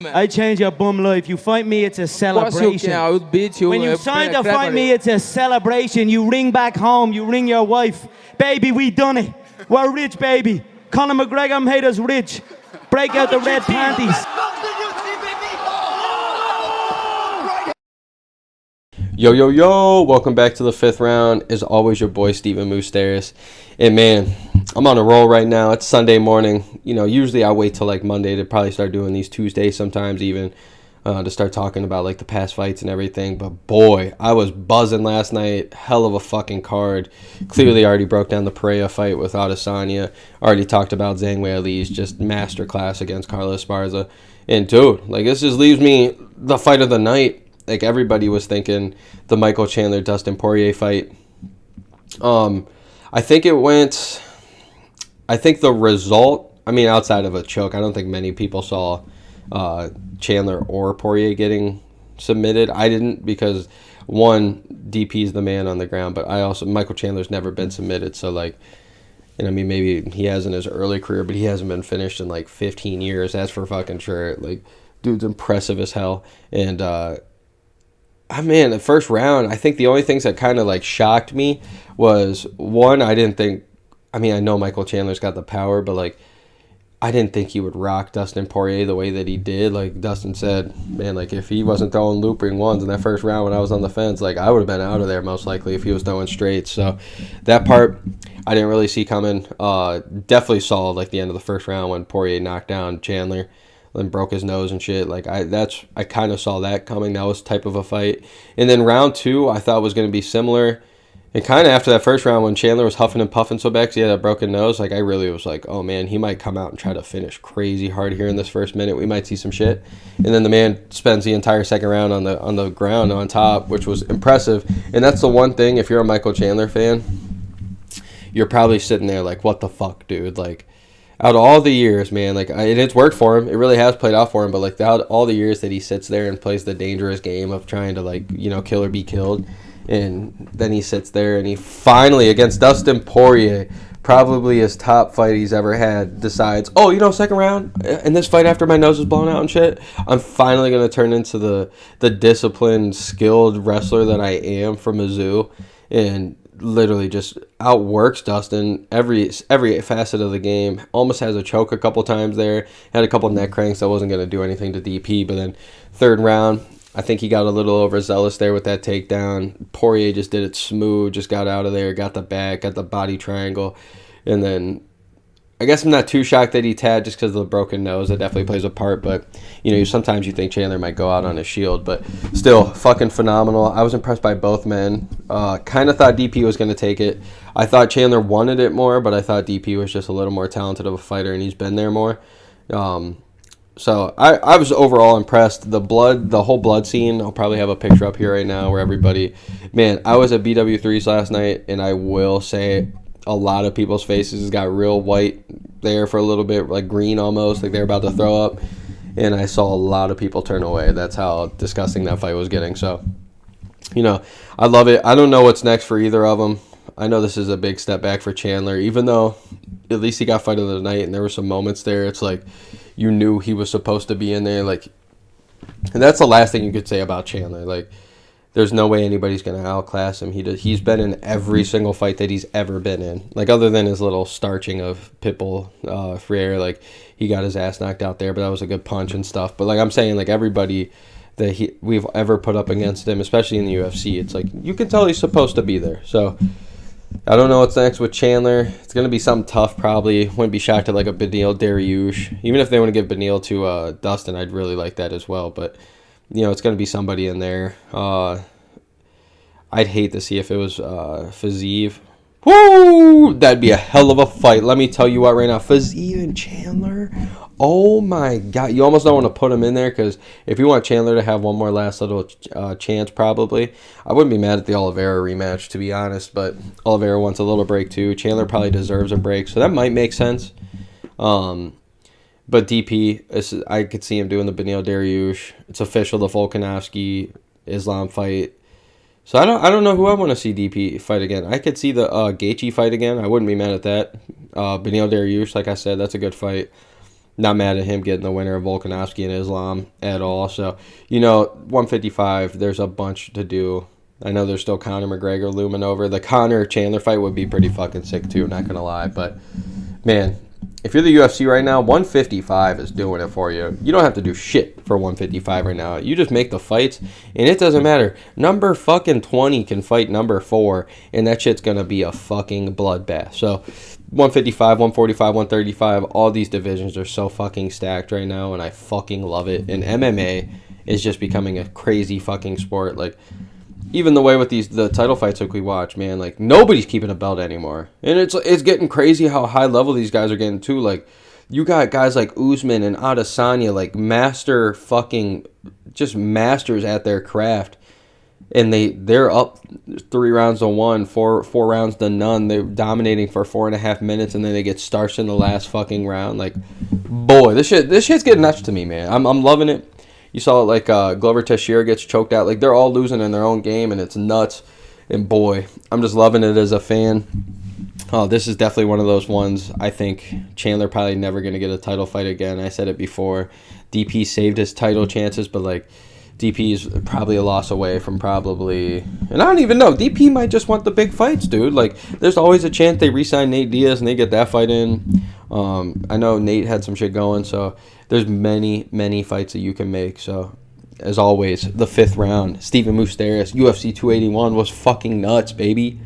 I change your bum life. You fight me, it's a celebration. I would beat you. When you sign to fight me, it's a celebration. You ring back home, you ring your wife. Baby, we done it. We're rich, baby. Conor McGregor made us rich. Break out the red panties. Yo, yo, yo, welcome back to the fifth round. As always, your boy, Stephen Moustaris. And man, I'm on a roll right now. It's Sunday morning. You know, usually I wait till like Monday to probably start doing these Tuesdays sometimes even to start talking about like the past fights and everything. But boy, I was buzzing last night. Hell of a fucking card. Clearly already broke down the Poirier fight with Adesanya. Already talked about Zhang Weili's just masterclass against Carlos Esparza. And dude, like this just leaves me the fight of the night. Like everybody was thinking the Michael Chandler Dustin Poirier fight. I think the result, I mean, outside of a choke, I don't think many people saw Chandler or Poirier getting submitted. I didn't because one, DP's the man on the ground, but Michael Chandler's never been submitted. So like, and I mean, maybe he has in his early career, but he hasn't been finished in like 15 years. That's for fucking sure. Like, dude's impressive as hell. And, man, the first round, I think the only things that kind of like shocked me was one, I know Michael Chandler's got the power, but like I didn't think he would rock Dustin Poirier the way that he did. Like Dustin said, man, like if he wasn't throwing looping ones in that first round when I was on the fence, like I would have been out of there most likely if he was throwing straight. So that part I didn't really see coming. Definitely saw like the end of the first round when Poirier knocked down Chandler and broke his nose and shit. Like I kind of saw that coming. That was type of a fight. And then round two, I thought was going to be similar. And kind of after that first round, when Chandler was huffing and puffing so bad because he had a broken nose, like I really was like, oh man, he might come out and try to finish crazy hard here in this first minute. We might see some shit. And then the man spends the entire second round on the ground on top, which was impressive. And that's the one thing, if you're a Michael Chandler fan, you're probably sitting there like, what the fuck, dude? Like, out of all the years, man, like and it's worked for him. It really has played out for him. But like out of all the years that he sits there and plays the dangerous game of trying to like kill or be killed, and then he sits there and he finally against Dustin Poirier, probably his top fight he's ever had, decides, second round in this fight after my nose is blown out and shit, I'm finally gonna turn into the disciplined, skilled wrestler that I am from Mizzou, and literally just outworks Dustin every facet of the game. Almost has a choke a couple times there. Had a couple neck cranks that wasn't going to do anything to DP. But then third round, I think he got a little overzealous there with that takedown. Poirier just did it smooth, just got out of there, got the back, got the body triangle. And then I guess I'm not too shocked that he tagged just because of the broken nose. That definitely plays a part. But, sometimes you think Chandler might go out on his shield. But still, fucking phenomenal. I was impressed by both men. Kind of thought DP was going to take it. I thought Chandler wanted it more, but I thought DP was just a little more talented of a fighter, and he's been there more. So I was overall impressed. The whole blood scene, I'll probably have a picture up here right now where everybody... Man, I was at BW3s last night, and I will say... a lot of people's faces got real white there for a little bit, like green almost, like they were about to throw up. And I saw a lot of people turn away. That's how disgusting that fight was getting. So, I love it. I don't know what's next for either of them. I know this is a big step back for Chandler, even though at least he got fight of the night and there were some moments there. It's like you knew he was supposed to be in there. Like, and that's the last thing you could say about Chandler. Like, there's no way anybody's going to outclass him. He's been in every single fight that he's ever been in. Like, other than his little starching of Pitbull Freire, like, he got his ass knocked out there, but that was a good punch and stuff. But, like, I'm saying, like, everybody that we've ever put up against him, especially in the UFC, it's like, you can tell he's supposed to be there. So, I don't know what's next with Chandler. It's going to be something tough, probably. Wouldn't be shocked at, like, a Beneil Dariush. Even if they want to give Beneil to Dustin, I'd really like that as well. But... it's going to be somebody in there. I'd hate to see if it was Fiziev. Woo! That'd be a hell of a fight. Let me tell you what right now. Fiziev and Chandler. Oh, my God. You almost don't want to put him in there because if you want Chandler to have one more last little chance, probably. I wouldn't be mad at the Oliveira rematch, to be honest. But Oliveira wants a little break, too. Chandler probably deserves a break. So that might make sense. But DP, I could see him doing the Beneil Dariush. It's official, the Volkanovski Islam fight. So I don't know who I want to see DP fight again. I could see the Gaethje fight again. I wouldn't be mad at that. Beneil Dariush, like I said, that's a good fight. Not mad at him getting the winner of Volkanovski and Islam at all. So, you know, 155, there's a bunch to do. I know there's still Conor McGregor looming over. The Conor-Chandler fight would be pretty fucking sick, too, not going to lie. But, man, if you're the UFC right now, 155 is doing it for you. You don't have to do shit for 155 right now. You just make the fights, and it doesn't matter. Number fucking 20 can fight number 4, and that shit's going to be a fucking bloodbath. So, 155, 145, 135, all these divisions are so fucking stacked right now, and I fucking love it. And MMA is just becoming a crazy fucking sport. Like, even the way with the title fights like we watch, man, like, nobody's keeping a belt anymore. And it's getting crazy how high level these guys are getting, too. Like, you got guys like Usman and Adesanya, like, just masters at their craft. And they're up 3 rounds to 1, 4 rounds to none. They're dominating for 4.5 minutes, and then they get starched in the last fucking round. Like, boy, this shit's getting nuts to me, man. I'm loving it. You saw it, like, Glover Teixeira gets choked out. Like, they're all losing in their own game, and it's nuts. And boy, I'm just loving it as a fan. Oh, this is definitely one of those ones. I think Chandler probably never going to get a title fight again. I said it before. DP saved his title chances, but, like, DP is probably a loss away from probably... And I don't even know. DP might just want the big fights, dude. Like, there's always a chance they re-sign Nate Diaz and they get that fight in. I know Nate had some shit going, so there's many, many fights that you can make. So, as always, the 5th round, Stephen Moustaris, UFC 281 was fucking nuts, baby.